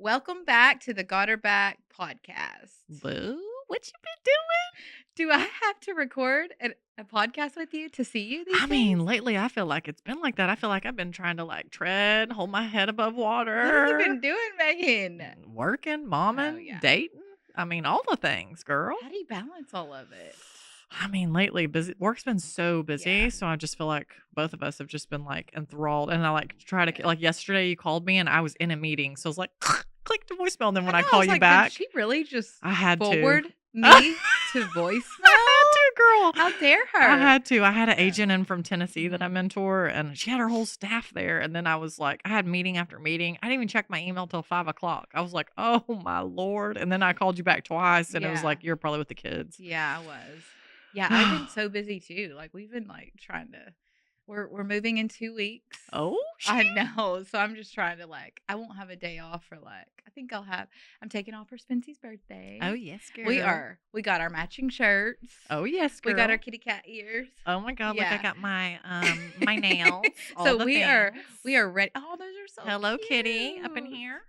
Welcome back to the Got Her Back podcast. Boo, what you been doing? Do I have to record a podcast with you to see you these I mean, days? lately I feel like it's been like that. I feel like I've been trying to hold my head above What have you water, been doing, Megan? working, Oh, momming, yeah. dating. I mean, all the things, girl. How do you balance all of it? I mean, lately work's been so busy, Yeah. so I just feel like both of us have just been like enthralled. And I like try to Yeah. like yesterday you called me and I was in a meeting, so I was like click to voicemail. And then when I know, call was you like, back, did she really just I had forward to. me to voicemail? I had to, girl. How dare her? I had to. I had an agent in from Tennessee that I Mhm. mentor, and she had her whole staff there. And then I was like, I had meeting after meeting. I didn't even check my email till 5 o'clock. I was like, oh my Lord. And then I called you back twice, and it was Yeah. like, you're probably with the kids. Yeah, I was. Yeah, I've been so busy too. Like we've been like trying to we're moving in 2 weeks. Oh, I shit. know. So I'm just trying to I won't have a day off for I think I'm taking off for Spency's birthday. Oh, yes, girl. We got our matching shirts. Oh, yes, girl. We got our kitty cat ears. Oh my God, look, I Yeah. got my my nails. All So the we things. are ready. Oh, those are so Hello Kitty up in cute. here.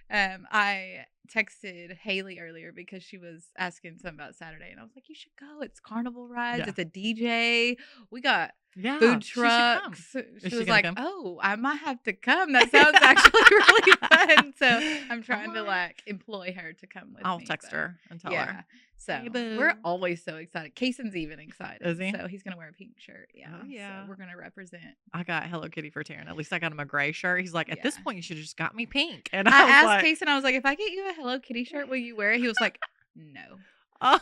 I texted Haley earlier because she was asking something about Saturday, and I was like, "You should go. It's carnival rides. Yeah. It's a DJ. We got Yeah, food she should come. trucks." Is She she was gonna like, come? "Oh, I might have to come. That sounds actually really fun." So I'm trying to Alright. employ her to come with I'll me. text but her and tell Yeah. her. So Hey, boo. we're always so excited. Kaysen's even excited. Is he? So he's gonna wear a pink shirt. Yeah. Oh, yeah. So we're gonna represent. I got Hello Kitty for Taryn. At least I got him a gray shirt. He's like, at this Yeah. point, you should have just got me pink. And I I was asked like, Kaysen, I was like, "If I get you a Hello Kitty shirt, will you wear it?" He was like, "No." oh,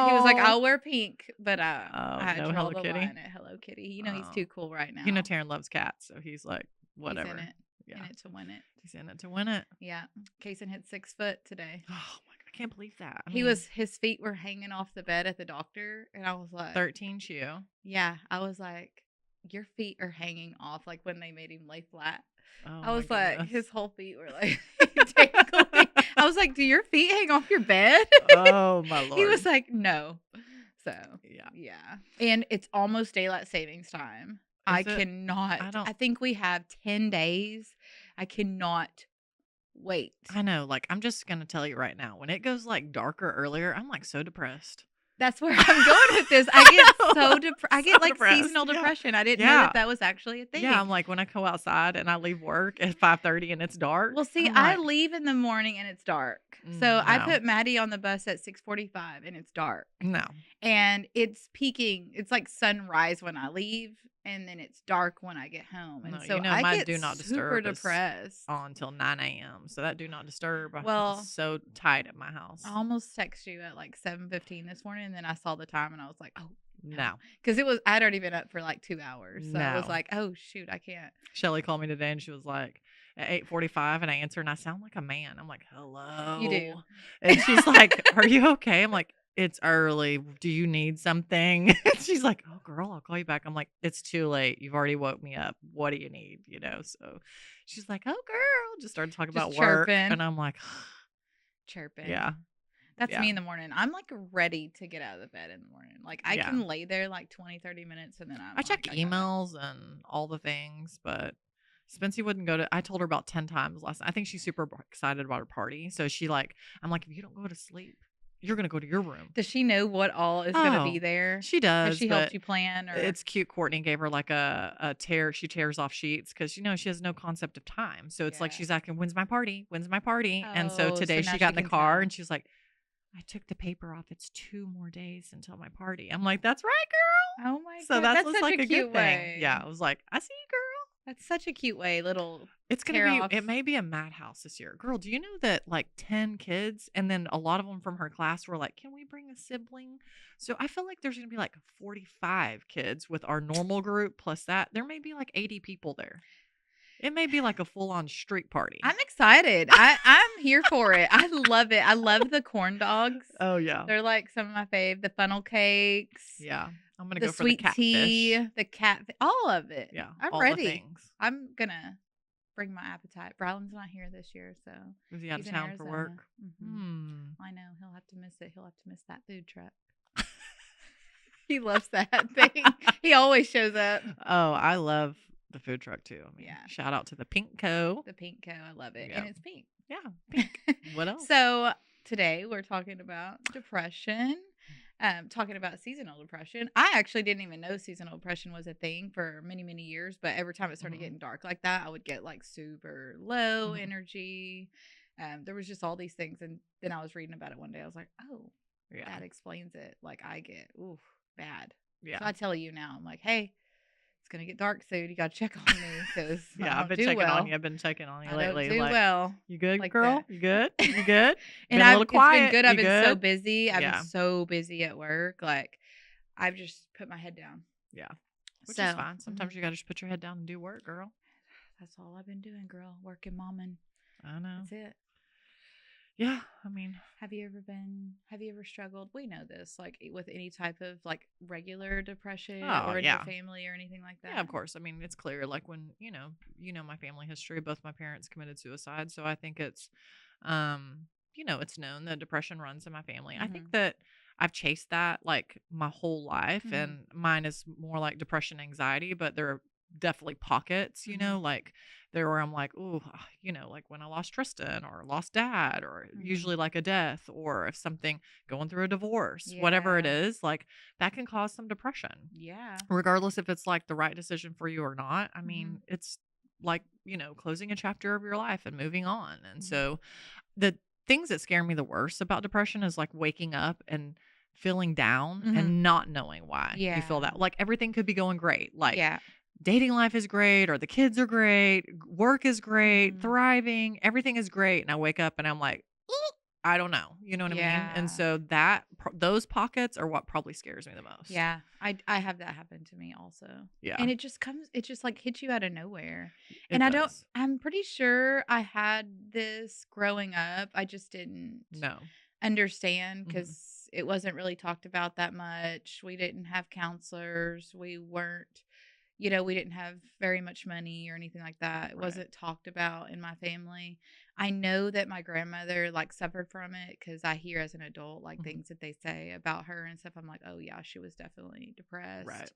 He was like, "I'll wear pink," but Oh, I no draw Hello the Kitty? line at Hello Kitty. You know he's Oh. too cool right now. You know, Taryn loves cats, so he's like, whatever. He's in it. Yeah, In it to win it. he's in it to win it. Yeah. Kaysen hit 6 foot today. Oh my God, I can't believe that. I He mean, his feet were hanging off the bed at the doctor, and I was like, 13 shoe. yeah, I was like, your feet are hanging off, like when they made him lay flat. Oh, I was like, goodness. his whole feet were like dangling. I was like, do your feet hang off your bed? Oh my Lord. He was like, no. So Yeah. yeah, and it's almost daylight savings time. I Is it? cannot. don't- I think we have 10 days. I cannot wait. I know. Like, I'm just gonna tell you right now, when it goes like darker earlier, I'm like so depressed. That's where I'm going with this. I get so I get So like depressed, seasonal yeah. depression. I didn't know Yeah. that was actually a thing. Yeah, I'm like when I go outside and I leave work at 5:30 and it's dark. Well, see, I'm I like, leave in the morning and it's dark. So I no. put Maddie on the bus at 6:45 and it's dark. No. And it's peaking. It's like sunrise when I leave, and then it's dark when I get home. And No, so you know I my get do not super disturb is depressed. on till 9 a.m. So that do not disturb. Well, It's so tight at my house. I almost texted you at like 7:15 this morning, and then I saw the time and I was like, oh, No. because I'd already been up for like 2 hours. So I was No. like, oh shoot, I can't. Shelly called me today and she was like, at 8:45, and I answer and I sound like a man. I'm like, hello. You do. And she's like, are you okay? I'm like, it's early. Do you need something? She's like, oh, girl, I'll call you back. I'm like, it's too late. You've already woke me up. What do you need? You know? So she's like, oh, girl. Just started talking Just about work. chirping. And I'm like, Chirping. yeah. That's Yeah. me in the morning. I'm like ready to get out of the bed in the morning. Like I Yeah. can lay there like 20, 30 minutes and then I check like, I gotta- emails and all the things, but Spency wouldn't go to. I told her about 10 times last night. I think she's super excited about her party. So I'm like, if you don't go to sleep, you're going to go to your room. Does she know what all is going to be Oh, there? She does. Has she but helped you plan? Or It's cute. Courtney gave her like a tear. She tears off sheets because, she has no concept of time. So it's like Yeah. she's asking, when's my party? When's my party? And so Oh, so today now she got she in the can car tell. and she's like, I took the paper off. It's 2 more days until my party. I'm like, that's right, girl. Oh my So god, that's that's what's such like a a cute good thing. way. Yeah. I was like, I see you, girl. That's such a cute way. Little It's tear gonna be. offs. It may be a madhouse this year, girl. Do you know that like 10 kids, and then a lot of them from her class were like, "Can we bring a sibling?" So I feel like there's gonna be like 45 kids with our normal group plus that. There may be like 80 people there. It may be like a full-on street party. I'm excited. I'm here for it. I love it. I love the corn dogs. Oh yeah, They're like some of my fave. The funnel cakes. yeah. I'm gonna The go for the sweet catfish. tea, the cat, all of it. Yeah, I'm all ready. the things. I'm gonna bring my appetite. Brylan's not here this year, so Is he out of he's in town for Arizona. work? Mhm. I know he'll have to miss it. He'll have to miss that food truck. He loves that thing. He always shows up. Oh, I love the food truck too. I mean, Yeah. shout out to the Pink Co. The pink co, I love it, Yeah. and it's pink. Yeah. Pink. What else? So today we're talking about depression. Talking about seasonal depression. I actually didn't even know seasonal depression was a thing for many, many years, but every time it started getting dark like that, I would get like super low energy. There was just all these things. And then I was reading about it one day. I was like, oh, that explains it. Like I get, ooh, bad. Yeah. So I tell you now, I'm like, hey, it's going to get dark soon. You got to check on me because I've been checking on you. I've been checking on you lately. I don't do like, well. You good, like girl? that. You good? You good? And been a little quiet. It's been good. I've been so good? busy. I've been so busy at work. Like I've just put my head down. Yeah. Which is fine. Sometimes you got to just put your head down and do work, girl. That's all I've been doing, girl. Working, momming. I know. That's it. Yeah, I mean, have you ever struggled? We know this, like with any type of like regular depression or in your family or anything like that. Yeah, of course. I mean, it's clear. Like when my family history. Both my parents committed suicide, so I think it's, it's known that depression runs in my family. I think that I've chased that like my whole life, and mine is more like depression, anxiety, but there are definitely pockets, like there where I'm like, oh, like when I lost Tristan or lost dad or usually like a death or if something going through a divorce, whatever it is, like that can cause some depression. Yeah. Regardless if it's like the right decision for you or not. I mean, it's like, closing a chapter of your life and moving on. And so the things that scare me the worst about depression is like waking up and feeling down and not knowing why you feel that. Like everything could be going great. Like dating life is great, or the kids are great, work is great, thriving, everything is great. And I wake up and I'm like, I don't know. You know what I mean? And so those pockets are what probably scares me the most. Yeah. I have that happen to me also. Yeah. And it just like hits you out of nowhere. I'm pretty sure I had this growing up. I just didn't understand because it wasn't really talked about that much. We didn't have counselors. We weren't, we didn't have very much money or anything like that. It wasn't talked about in my family. I know that my grandmother like suffered from it because I hear as an adult like things that they say about her and stuff. I'm like, oh yeah, she was definitely depressed. Right.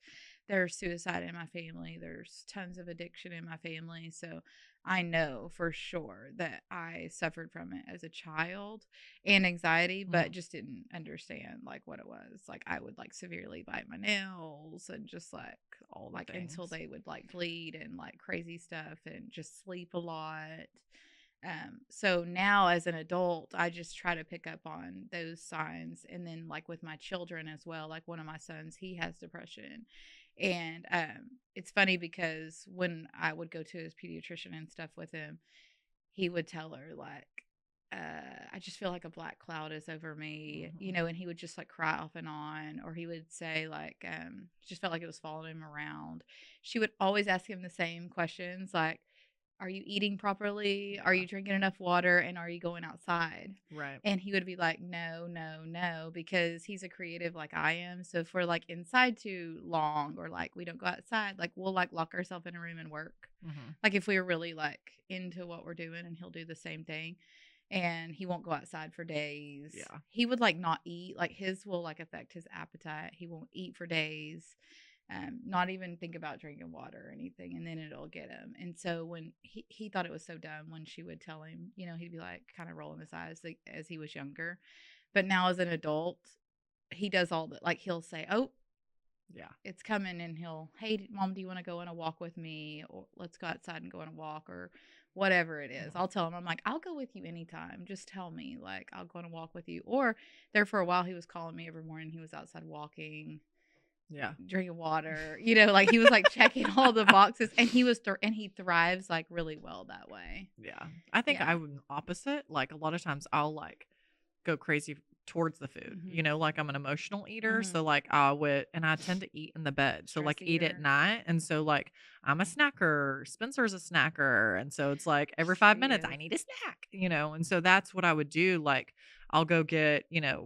There's suicide in my family. There's tons of addiction in my family. So I know for sure that I suffered from it as a child and anxiety, but just didn't understand like what it was. Like I would like severely bite my nails and just like all like until they would like bleed and like crazy stuff and just sleep a lot. So now as an adult, I just try to pick up on those signs. And then like with my children as well, like one of my sons, he has depression. And it's funny because when I would go to his pediatrician and stuff with him, he would tell her like, I just feel like a black cloud is over me, and he would just like cry off and on, or he would say like, just felt like it was following him around. She would always ask him the same questions like, are you eating properly? Are you drinking enough water? And are you going outside? Right. And he would be like, no, because he's a creative like I am. So if we're like inside too long or like we don't go outside, like we'll like lock ourselves in a room and work. Like if we're really like into what we're doing, and he'll do the same thing. And he won't go outside for days. Yeah. He would like not eat. Like his will like affect his appetite. He won't eat for days. Not even think about drinking water or anything, and then it'll get him. And so when he thought it was so dumb when she would tell him, he'd be like kind of rolling his eyes like, as he was younger. But now as an adult, he does all that. Like he'll say, oh, yeah, it's coming. And hey, Mom, do you want to go on a walk with me? Or let's go outside and go on a walk or whatever it is. I'll tell him, I'm like, I'll go with you anytime. Just tell me, like, I'll go on a walk with you. Or there for a while, he was calling me every morning. He was outside walking. Yeah. Drinking water, like he was like checking all the boxes, and he thrives like really well that way. Yeah. I think I would opposite. Like a lot of times I'll like go crazy towards the food, like I'm an emotional eater. So like and I tend to eat in the bed. So like eat at night. And so like I'm a snacker. Spencer's a snacker. And so it's like every 5 minutes I need a snack, and so that's what I would do. Like I'll go get,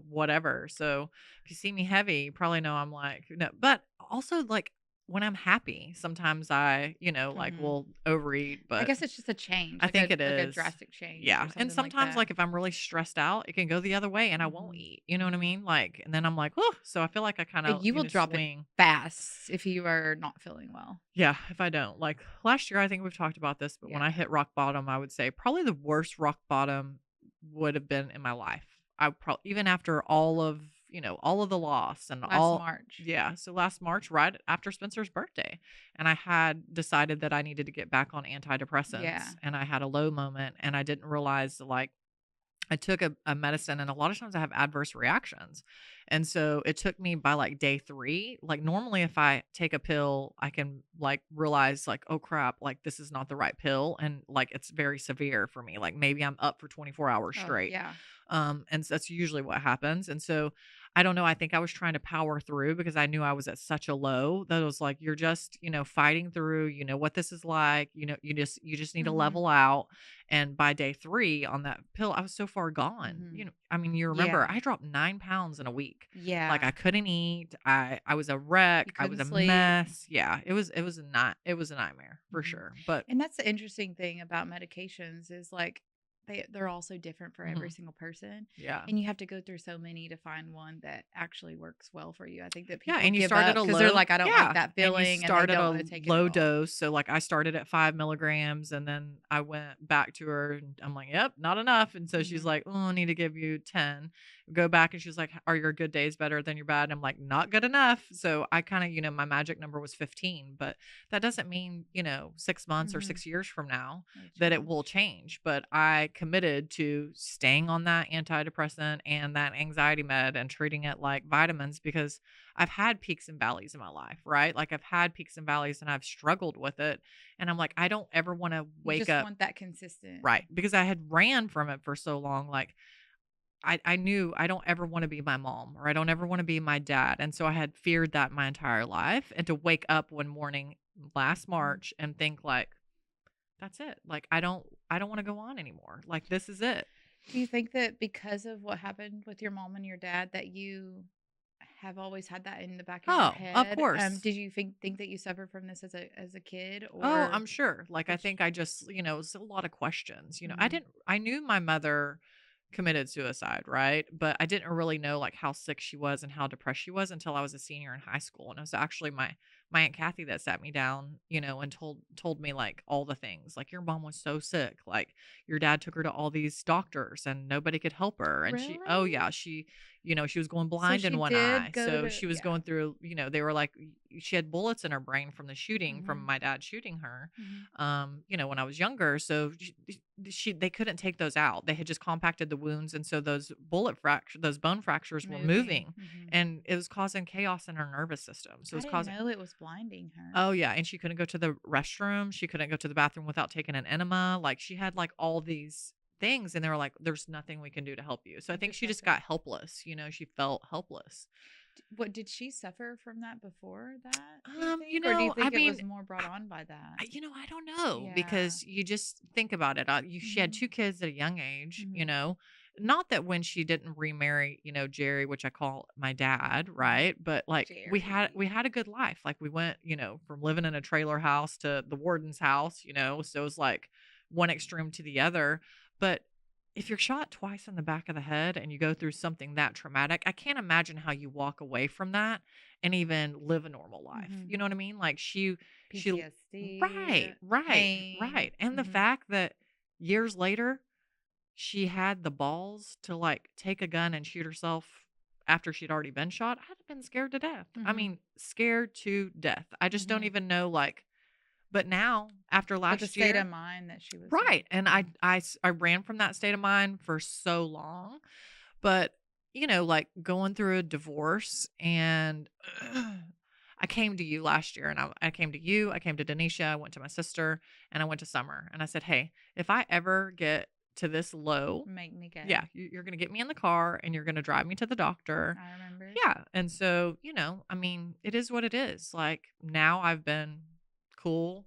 whatever. So if you see me heavy, you probably know I'm like, no, but also like when I'm happy, sometimes I, like Mhm. will overeat, I but guess it's just a change, I think it like a is. drastic change or Yeah. And something like sometimes, that. like, if I'm really stressed out, it can go the other way and I won't Mhm. eat. You know what I Mhm. mean? Like, and then I'm like, oh, so I feel like I kind Like, of, you will drop it swing. fast if you are not feeling well. Yeah. If I don't, like last year, I think we've talked about this, but when I Yeah. hit rock bottom, I would say probably the worst rock bottom would have been in my life. I probably, even after all of the loss and Last all, March. yeah. So last March, right after Spencer's birthday, and I had decided that I needed to get back on Yeah. antidepressants, and I had a low moment, and I didn't realize, like, I took a medicine, and a lot of times I have adverse reactions. And so it took me by like day 3. Like, normally if I take a pill, I can like realize, like, oh crap, like this is not the right pill. And like it's very severe for me. Like, maybe I'm up for 24 hours Oh, straight. yeah. And so that's usually what happens. And so I don't know. I think I was trying to power through because I knew I was at such a low that it was like, you're just, fighting through, what this is like, you just need to Mhm. level out. And by day 3 on that pill, I was so far gone. Mhm. I mean, you remember Yeah. I dropped 9 pounds in a week. Like, I Yeah. couldn't eat. I was a wreck. You I was couldn't a sleep. mess. Yeah. It was a nightmare for Mhm. sure. But And that's the interesting thing about medications is, like, they're all so different for every mhm, single person, yeah. and you have to go through so many to find one that actually works well for you. I think that Yeah, people and you give start at up a because 'cause they're low like, "I don't like yeah, that and you feeling," and they start at don't a wanna take it at low all. dose, so, like, I started at 5 milligrams, and then I went back to her, and I'm like, "Yep, not enough," and so she's Mhm. like, "Oh, I need to give you 10." Go back, and she's like, "Are your good days better than your bad?" And I'm like, "Not good enough." So I kinda, my magic number was 15, but that doesn't mean, 6 months or Mhm. 6 years from now It'll that it will change. change, but I committed to staying on that antidepressant and that anxiety med and treating it like vitamins because I've had peaks and valleys in my life, right? Like, I've had peaks and valleys and I've struggled with it. And I'm like, I don't ever want to You wake just up. want that consistent. Right. Because I had ran from it for so long. Like, I knew I don't ever want to be my mom or I don't ever want to be my dad. And so I had feared that my entire life. And to wake up one morning last Mhm. March and think, like, that's it. Like, I don't want to go on anymore. Like, this is it. Do you think that because of what happened with your mom and your dad that you have always had that in the back of your Oh, of head? course. Did you think that you suffered from this as a kid, Oh, or I'm sure. Like, I did think I just, it was a lot of questions. Mhm. I knew my mother committed suicide, right? But I didn't really know like how sick she was and how depressed she was until I was a senior in high school. And it was actually my Aunt Kathy that sat me down, and told me like all the things. Like, your mom was so sick. Like, your dad took her to all these doctors and nobody could help her. And oh Really? yeah, she was going So blind in she one did eye. go So to she was yeah. going through, they were like, she had bullets in her brain from the shooting, from Mhm. my dad shooting her, Mhm. when I was younger. So they couldn't take those out. They had just compacted the wounds, and so those bone fractures were Moving. moving, Mhm. and it was causing chaos in her nervous system. So it I was didn't causing. know it was blinding her. Oh yeah, and she couldn't go to the restroom. She couldn't go to the bathroom without taking an enema. Like, she had like all these things, and they were like, "There's nothing we can do to help you." So I I think just she left just her. got helpless. She felt helpless. What did she suffer from that before that, do you think? Or do you I think it mean, was more brought on by that? I don't know, Yeah. because you just think about it. She had Mhm. 2 kids at a young age. Mhm. Not that when she didn't remarry, Jerry, which I call my dad, Mhm. right? But like, we had Jerry. we had a good life. Like, we went, from living in a trailer house to the warden's house. So it was like one extreme to the other. But if you're shot twice in the back of the head and you go through something that traumatic, I can't imagine how you walk away from that and even live a normal life. Mhm. You know what I mean? Like, she PTSD, right, right, pain. right. And the Mhm. fact that years later, she had the balls to like take a gun and shoot herself after she'd already been shot, I'd have been scared to death. I Mhm. mean, scared to death. I just don't Mhm. even know, like, but now after But the last state year, of mind that she was right. in. And Mhm. I ran from that state of mind for so long, but like going through a divorce, and I came to you last year, and I came to you, I came to Denisha, I went to my sister, and I went to Summer, and I said, "Hey, if I ever get to this low, Make me yeah, go. you're going to get me in the car and you're going to drive me to the doctor." I remember. Yeah. And so, I mean, it is what it is. Like, now I've been cool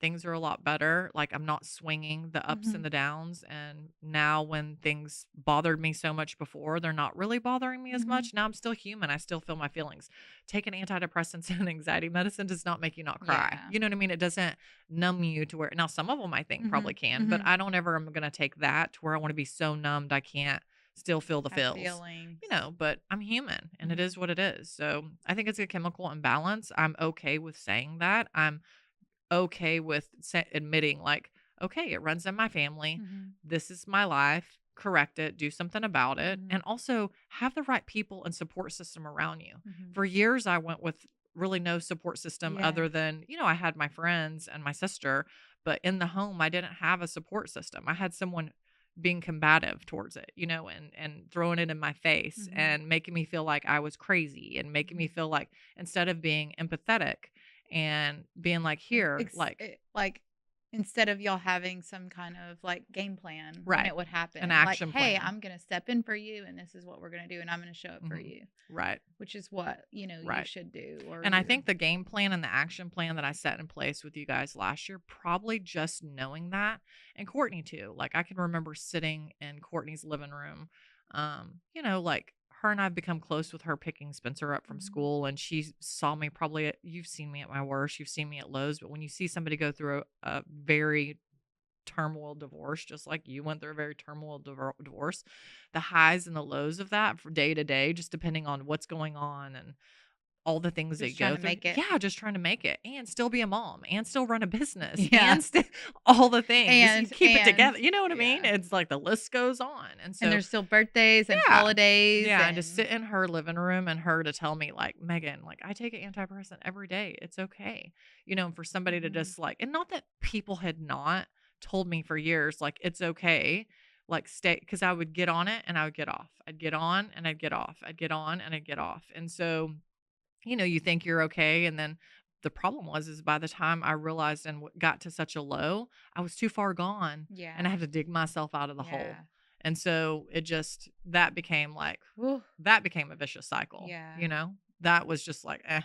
things are a lot better. Like, I'm not swinging the ups and Mhm. the downs. And now, when things bothered me so much before, they're not really bothering me as Mhm. much. Now I'm still human. I still feel my feelings. Taking antidepressants and anxiety medicine does not make you not cry. Yeah. You know what I mean? It doesn't numb you to where, now some of them I think probably Mhm. can, but Mhm. I don't ever am going to take that to where I want to be so numbed I can't still feel the Have feels. feelings. But I'm human and it is Mhm. what it is. So I think it's a chemical imbalance. I'm okay with saying that. I'm okay with admitting, like, okay, it runs in my family. Mhm. This is my life. Correct it, do something about it. And Mhm. also have the right people and support system around you. Mhm. For years, I went with really no support system Yeah. other than, I had my friends and my sister, but in the home, I didn't have a support system. I had someone being combative towards it, and throwing it in my face Mhm. and making me feel like I was crazy and making me Mhm. feel like, instead of being empathetic and being like, here, like, Like, instead of y'all having some kind of, like, game plan when right, it would an happen, like, action "Hey, plan. I'm gonna step in for you, and this is what we're gonna do, and I'm gonna show up for Hmm. you," Right, which is what, you right. should do, or And I you're think the game plan and the action plan that I set in place with you guys last year, probably just knowing that, and Courtney too. Like, I can remember sitting in Courtney's living room. Like, her and I've become close with her picking Spencer up from Mhm. school, and she saw me probably. You've seen me at my worst, you've seen me at lows, but when you see somebody go through a very turmoil divorce, just like you went through a very turmoil divorce, the highs and the lows of that for day to day, just depending on what's going on and all the things they Just trying go to through. make it. Yeah, just trying to make it and still be a mom and still run a business Yeah. and all the things. You keep it And together. You know what I mean? yeah. It's like the list goes on. And And so, there's still birthdays and yeah. holidays Yeah, and to and sit in her living room and her to tell me, like, Megan, like, I take an antidepressant every day. It's okay. And for somebody to Mhm. just, like, and not that people had not told me for years, like, it's okay. Like, stay, because I would get on it and I would get off. I'd get on and I'd get off. I'd get on and I'd get off. And so, you think you're okay. And then the problem is by the time I realized and got to such a low, I was too far gone and I Yeah. had to dig myself out of the hole. Yeah. And so it just, that became like, Whew. that became a vicious cycle, Yeah. that was just like, and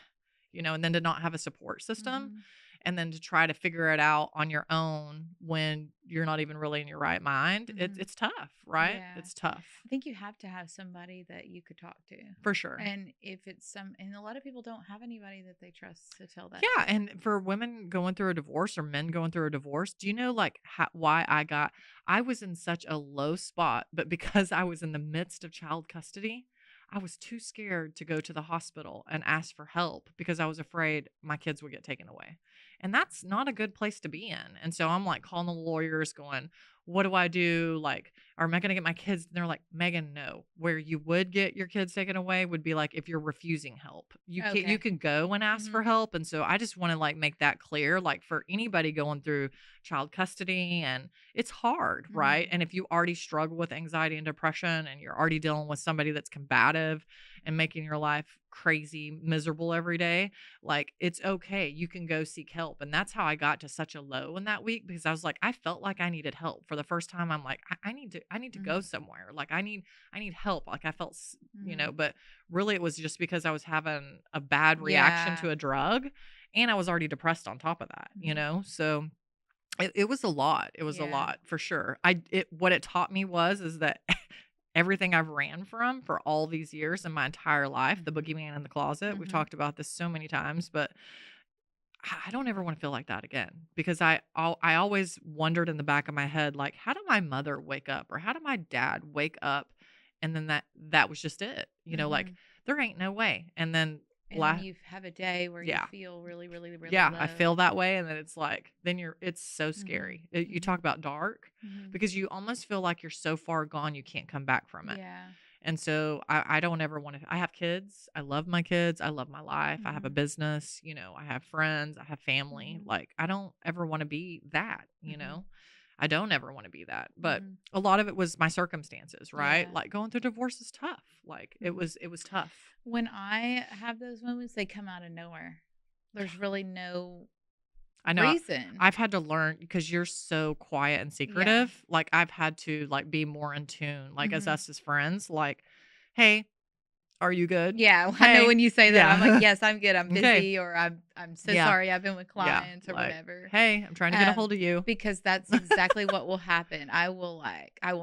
then to not have a support system Mhm. and then to try to figure it out on your own when you're not even really in your right mind. Mhm. It's tough, right? Yeah. It's tough I think you have to have somebody that you could talk to. for sure. And if it's and a lot of people don't have anybody that they trust to tell that Yeah, to. and for women going through a divorce or men going through a divorce, do you know, like, why I was in such a low spot, but because I was in the midst of child custody, I was too scared to go to the hospital and ask for help because I was afraid my kids would get taken away. And that's not a good place to be in. And so I'm like calling the lawyers going, what do I do? Like, or am I going to get my kids? And they're like, Megan, no. Where you would get your kids taken away would be like if you're refusing help. You Okay. can go and ask for Mhm. help. And so I just want to, like, make that clear, like, for anybody going through child custody, and it's hard, right? Mhm. And if you already struggle with anxiety and depression and you're already dealing with somebody that's combative and making your life crazy miserable every day, like, it's okay. You can go seek help. And that's how I got to such a low in that week, because I was like, I felt like I needed help for the first time. I'm like, I need to go Mhm. somewhere. Like, I need help. Like, I felt, Mhm. but really it was just because I was having a bad reaction Yeah. to a drug and I was already depressed on top of that, Mhm. So it was a lot. It was a Yeah. lot for sure. What it taught me is that everything I've ran from for all these years in my entire life, the Mhm. boogeyman in the closet, we've Mhm. talked about this so many times, but I don't ever want to feel like that again, because I always wondered in the back of my head, like, how did my mother wake up, or how did my dad wake up, and then that was just it, like, Mhm. there ain't no way. And then And then you have a day where you yeah, feel really, really, really yeah, I low. feel that way, and then it's like, it's so Mhm. scary. You talk Mhm. about dark, Mhm. because you almost feel like you're so far gone you can't come back from it. Yeah. And so I don't ever want to. I have kids. I love my kids. I love my life. I have a Mhm. business. I have friends. I have family. Mhm. Like, I don't ever want to be that. Mhm. I don't ever want to be that. But Mhm. a lot of it was my circumstances, right? Yeah. Like, going through divorce is tough. Like, it Mhm. was it was tough. When I have those moments, they come out of nowhere. There's really no I know reason. I've had to learn, because you're so quiet and Yeah. secretive. Like, I've had to, like, be more in tune, like, as Mhm. us as friends, like, hey, Are you good? Yeah, I know Hey. when you say that, I'm like, Yeah. "Yes, I'm good. I'm Okay. busy," or "I'm so Yeah. sorry. I've been with Yeah. clients," or Like, whatever. hey, I'm trying to get a hold of you. Because that's exactly what will happen. I will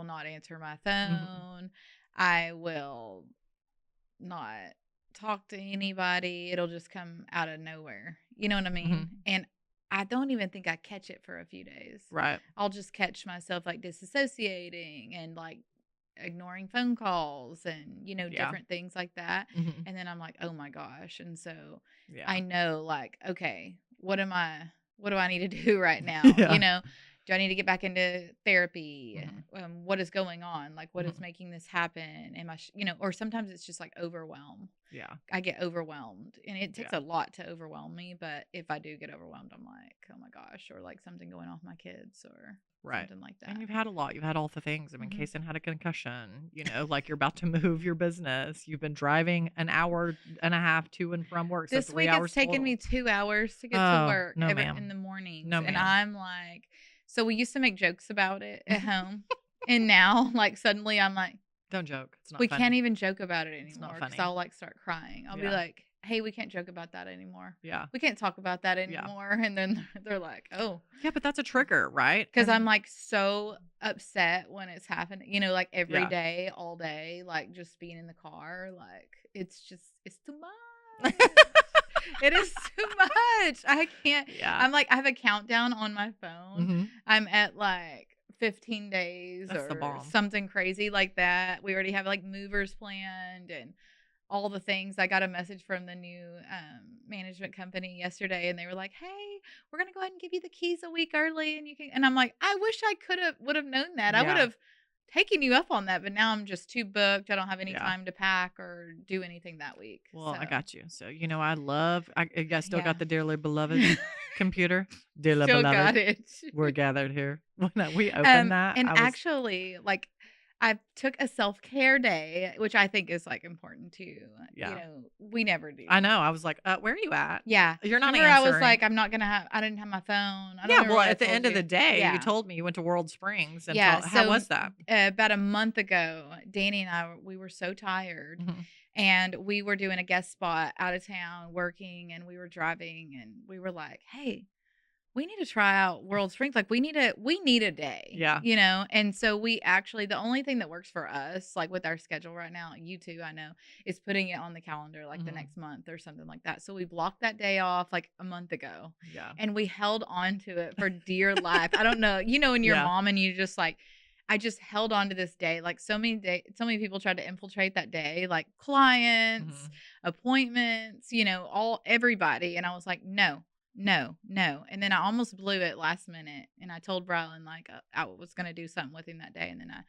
not answer my Mhm. phone. I will not talk to anybody. It'll just come out of nowhere. You know what I mean? Mhm. And I don't even think I catch it for a few days. Right. I'll just catch myself like disassociating and like ignoring phone calls and Yeah. different things like that. Mhm. And then I'm like, oh my gosh. And so Yeah. I know, like, okay, what do I need to do right now? Yeah. Do I need to get back into therapy? Mhm. What is going on? Like, what is Mhm. making this happen? Am I or sometimes it's just like overwhelm. Yeah. I get overwhelmed, and it takes Yeah. a lot to overwhelm me, but if I do get overwhelmed, I'm like, oh my gosh, or like something going on with my kids or Right. something like And that. you've had a lot. You've had all the things. I mean, Mhm. Kason had a concussion, like you're about to move your business. You've been driving an hour and a half to and from work. So This 3 week it's hours taken total. me 2 hours to get to Oh, work no, in ma'am. the mornings, No, and ma'am. I'm like, so we used to make jokes about it at home, and now, like, suddenly I'm like, Don't joke. It's not we can't funny. even joke about it It's not anymore because funny. I'll, like, start crying. I'll be Yeah. like, "Hey, we can't joke about that anymore. Yeah. We can't talk about that Yeah. anymore," and then they're like, "Oh," Yeah, but that's a trigger, right? because I'm, And like, so upset when it's happening, like, every yeah. day, all day, like, just being in the car, like, it's too much. It is too much. I can't. Yeah. I'm like, I have a countdown on my phone. Mhm. I'm at like 15 days That's the or bomb. something crazy like that. We already have like movers planned and all the things. I got a message from the new management company yesterday, and they were like, "Hey, we're gonna go ahead and give you the keys a week early, and you can." And I'm like, I wish I would have known that. I would Yeah. have taken you up on that, but now I'm just too booked. I don't have any Yeah. time to pack or do anything that week. Well, I So got you. So, I guess still yeah. got the dearly beloved computer. Dearly Still beloved. got it. We're gathered here. When we opened that, And I was, actually, like, I took a self-care day, which I think is, like, important too. yeah. We never do. I know. I was like, where are you at? Yeah. You're not Remember I was answering. like, I didn't have my phone. I don't Yeah. remember Well, what I at the told end of you. the day, you Yeah. told me you went to World Springs and Yeah. how So was that? about a month ago, Danny and I, we were so tired. Mhm. And we were doing a guest spot out of town working, and we were driving, and we were like, hey, we need to try out World Springs. Like we need a day, Yeah. And so we actually, the only thing that works for us, like with our schedule right now, you too, I know, is putting it on the calendar like the Mhm. next month or something like that. So we blocked that day off like a month ago, Yeah. and we held on to it for dear life. I don't know, when you're Yeah. mom and you just like, I just held on to this day. Like so many people tried to infiltrate that day, like clients, Mhm. appointments, everybody. And I was like, no, no, no. And then I almost blew it last minute. And I told Brylan like I was going to do something with him that day. And then I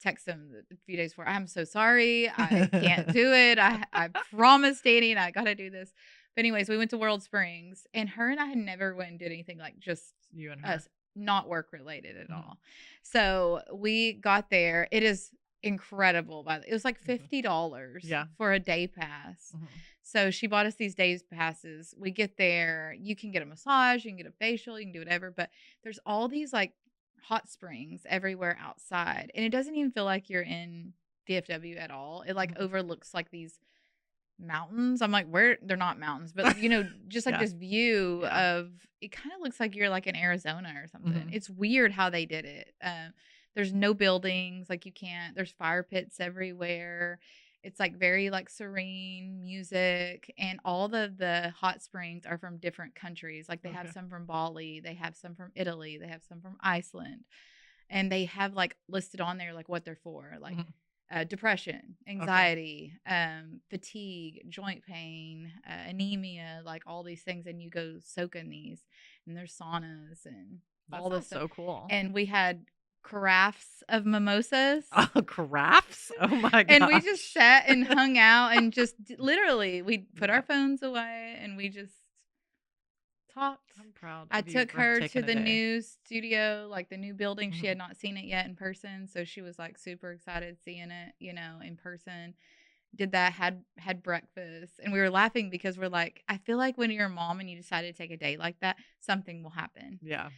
texted him a few days before. I'm so sorry. I can't do it. I promised Danny and I got to do this. But anyways, we went to World Springs, and her and I had never went and did anything like just You and her. us, not work related at Mhm. all. So we got there. It is incredible. It was like $50 Yeah. for a day pass. Mhm. So she bought us these days passes. We get there. You can get a massage, you can get a facial, you can do whatever. But there's all these like hot springs everywhere outside, and it doesn't even feel like you're in DFW at all. It like Mhm. overlooks like these mountains. I'm like, where they're not mountains, but just like Yeah. this view Yeah. of it kind of looks like you're like in Arizona or something. Mhm. It's weird how they did it. There's no buildings, like there's fire pits everywhere. It's like very like serene music, and all the hot springs are from different countries. Like they have Okay. some from Bali, they have some from Italy, they have some from Iceland, and they have like listed on there like what they're for, like Mhm. depression, anxiety, fatigue, joint pain, anemia, like all these things. And you go soak in these, and there's saunas and That all this sounds stuff. so cool. And we had carafes of mimosas. Oh, crafts? Oh my And we just gosh. sat and hung out and just literally we put Yeah. our phones away and we just talked. I'm proud I of you took for her to taking a the day. new studio, like the new building. She Mhm. had not seen it yet in person, so she was like super excited seeing it, in person. did that, had breakfast, and we were laughing because we're like, I feel like when you're a mom and you decide to take a date like that, something will happen. Yeah.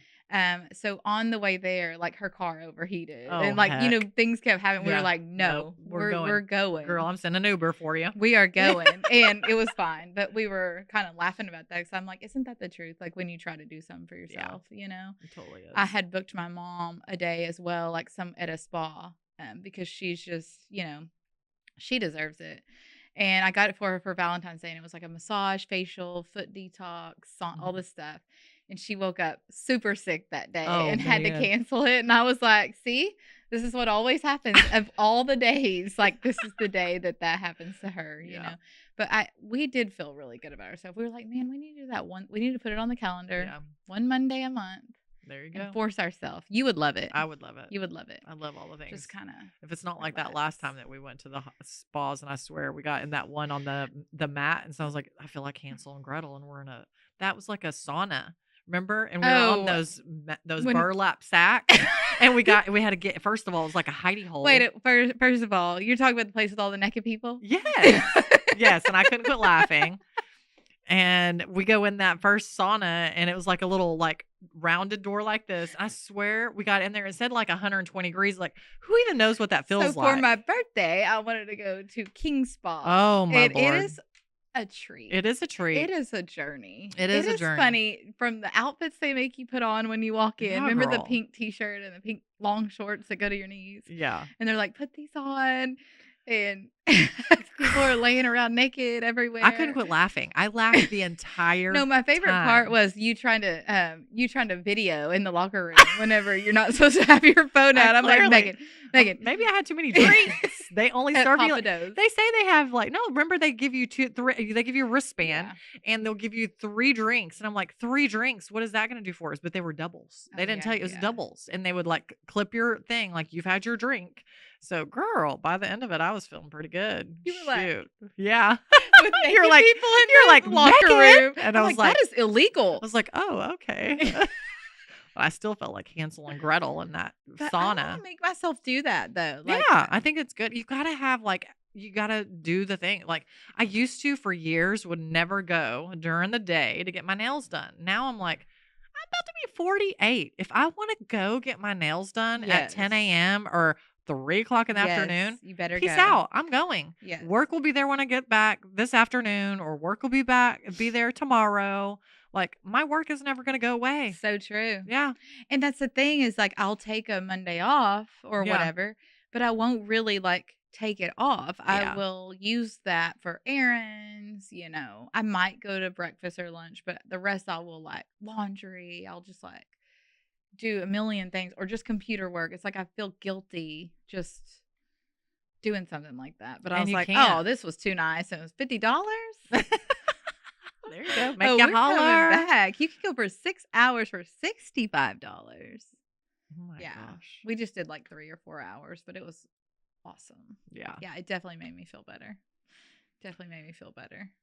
So on the way there, like her car overheated, Oh, and like, you know, heck. things kept happening. We were Yeah. like, Nope. no, We're we're going. going. Girl, I'm sending an Uber for you. We are going. And it was fine. But we were kind of laughing about that because I'm like, isn't that the truth? Like when you try to do something for yourself, you know? It totally is. I had booked my mom a day as well, like some at a spa, because she's just, you know, she deserves it. And I got it for her for Valentine's Day, and it was like a massage, facial, foot detox, all this stuff. And she woke up super sick that day and had to cancel it. And I was like, see, this is what always happens. Of all the days, like this is the day that happens to her, you know. But we did feel really good about ourselves. We were like, man, we need to do that one. We need to put it on the calendar. Yeah. One Monday a month. There you go. And force ourselves. You would love it. I would love it. You would love it. I love all the things. Just kind of. If it's not like that last time that we went to the spas, and I swear we got in that one on the mat, and so I was like, I feel like Hansel and Gretel, and that was like a sauna. Remember? And we were on those burlap sacks, and we had to get. First of all, it was like a hidey hole. Wait, first of all, you're talking about the place with all the naked people? Yes, yes, and I couldn't quit laughing. And we go in that first sauna, and it was like a little like rounded door like this. I swear we got in there. It said like 120 degrees. Like, who even knows what that feels like? So for my birthday, I wanted to go to King Spa. Oh my Lord. It is a treat. It is a treat. It is a journey. It is a journey. Funny from the outfits they make you put on when you walk in. Yeah, remember girl. the pink t-shirt and the pink long shorts that go to your knees? Yeah. And they're like, put these on. And people are laying around naked everywhere. I couldn't quit laughing. I laughed the entire No, my favorite part was you trying to video in the locker room whenever you're not supposed to have your phone out. I'm like, Megan, maybe I had too many drinks. They only serve you. They say they have like, no, remember they give you they give you a wristband and they'll give you 3 drinks. And I'm like, 3 drinks? What is that going to do for us? But they were doubles. They didn't tell you it was doubles. And they would like clip your thing like you've had your drink. So, girl, by the end of it, I was feeling pretty good. You were like, yeah. You're like, people in your like locker room, and I was like, that is illegal. I was like, oh, okay. But I still felt like Hansel and Gretel in that sauna. I don't make myself do that though. Like, I think it's good. You gotta have you gotta do the thing. Like I used to for years would never go during the day to get my nails done. Now I'm like, I'm about to be 48. If I want to go get my nails done at 10 a.m. or 3 o'clock in the afternoon, you better peace out. I'm going. Yes. Work will be there when I get back this afternoon, or work will be there tomorrow. Like my work is never going to go away. So true. Yeah. And that's the thing is like, I'll take a Monday off or whatever, but I won't really like take it off. I will use that for errands. You know, I might go to breakfast or lunch, but the rest I will like laundry. I'll just like do a million things or just computer work. It's like I feel guilty just doing something like that. But I was like, oh, this was too nice. And it was $50. There you go. Make you holler. Back. You could go for 6 hours for $65. Oh my gosh. We just did like 3 or 4 hours, but it was awesome. Yeah. Yeah, it definitely made me feel better.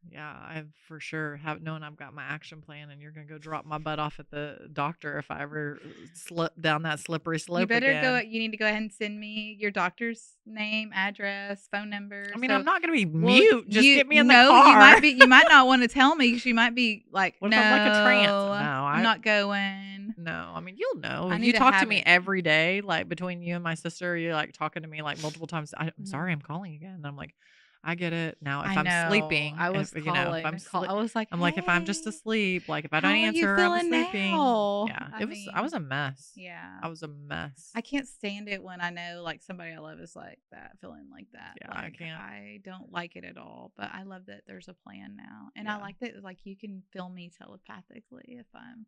Yeah, I for sure have known I've got my action plan, and you're gonna go drop my butt off at the doctor if I ever slip down that slippery slope. You better again. go. You need to go ahead and send me your doctor's name, address, phone number. I mean, I'm not gonna be mute. Just get me in the car. You might not want to tell me because you might be like, what if I'm like a trance? No, I'm not going. No, I mean, you'll know. You talk to me every day, like between you and my sister. You're like talking to me like multiple times. I'm sorry, I'm calling again. And I'm like, I get it now. If I'm sleeping, I was calling. I was like, I'm like, if I'm just asleep, like if I don't answer, I'm sleeping. Now? Yeah, I was a mess. Yeah, I was a mess. I can't stand it when I know like somebody I love is like that, feeling like that. Yeah, like, I can't. I don't like it at all. But I love that there's a plan now, and I like that like you can feel me telepathically if I'm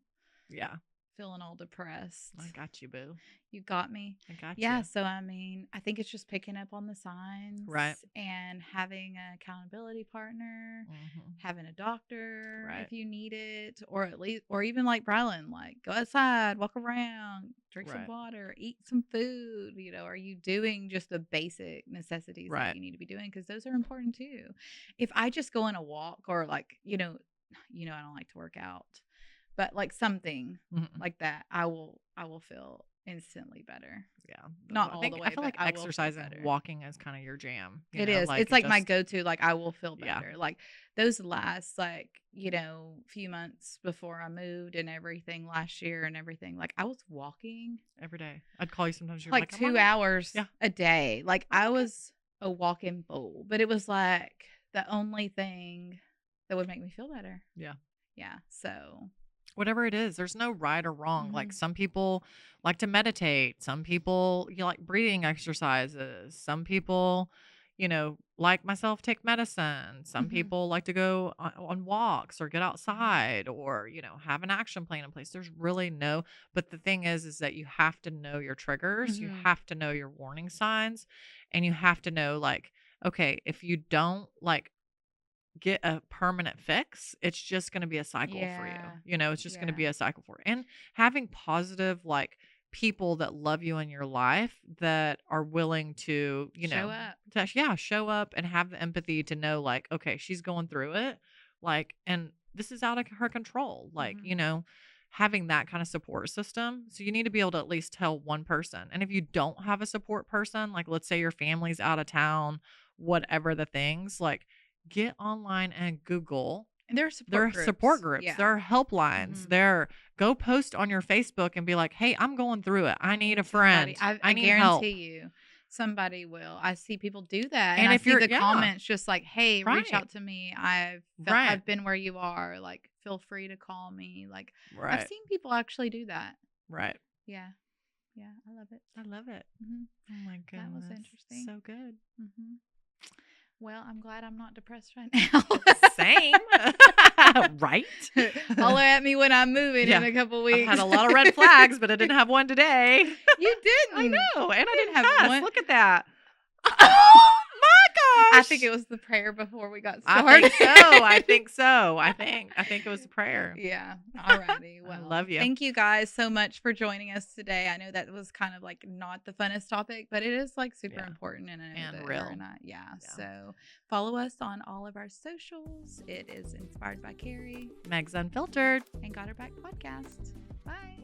feeling all depressed. I got you, boo. You got me. I got you. Yeah, so I mean, I think it's just picking up on the signs. Right. And having an accountability partner, having a doctor if you need it, or at least, or even like Brylan, like go outside, walk around, drink some water, eat some food. You know, are you doing just the basic necessities that you need to be doing? Because those are important too. If I just go on a walk or like, you know, I don't like to work out. But like something like that, I will I will feel instantly better. Yeah. Not all the way, I feel but like I will feel exercising, better. walking is kind of your jam. It is. It's like my go-to. Like, I will feel Yeah. better. Like, those last, like, few months before I moved and everything last year and everything, like, I was walking every day. I'd call you sometimes. You're like "I'm 2 on it." hours Yeah. a day. Like, I'm I okay. was a walking bull, but it was like the only thing that would make me feel better. Yeah. Yeah. So Whatever it is, there's no right or wrong. Like, Mhm. some people like to meditate. Some people like breathing exercises. Some people, like myself, take medicine. Some Mhm. people like to go on walks or get outside or, have an action plan in place. There's really no, but the thing is that you have to know your triggers. You Mhm. have to know your warning signs, and you have to know, like, okay, if you don't like get a permanent fix, it's just going to be a cycle for you. Yeah. It's just going to Yeah. be a cycle for you. And having positive, like, people that love you in your life that are willing to, Show up. show up and have the empathy to know, like, okay, she's going through it. Like, and this is out of her control. Like, Mhm. having that kind of support system. So you need to be able to at least tell one person. And if you don't have a support person, like, let's say your family's out of town, whatever the things, like, get online and Google. And there There are are support groups. groups. Yeah. There are helplines. Mhm. Go post on your Facebook and be like, "Hey, I'm going through it. I need a Somebody, friend. I I need guarantee help." you, somebody will. I see people do that, and And I if see you're, the yeah, comments just like, "Hey, reach right, out to me. right, I've been where you are. Like, feel free to call me." Like, I've right, seen people actually do that. right. Yeah, yeah, I love it. I love it. Hmm. Oh my That was goodness, interesting. so good. Hmm. Well, I'm glad I'm not depressed right now. Same, right? Holler at me when I'm moving in Yeah, a couple I've weeks. had a lot of red flags, but I didn't have one today. You I didn't. know, and I You didn't didn't have cuss. one. Look at that. Oh my I gosh. think it was the prayer before we got I started. think so. I think so. I think it was a prayer. Yeah. Alrighty. I Well, love you. thank you guys so much for joining us today. I know that was kind of like not the funnest topic, but it is like super Yeah. important, and I know And that real. her and I, yeah. Yeah. So follow us on all of our socials. It is Inspired by Carrie Meg's Unfiltered. and Got Her Back podcast. Bye.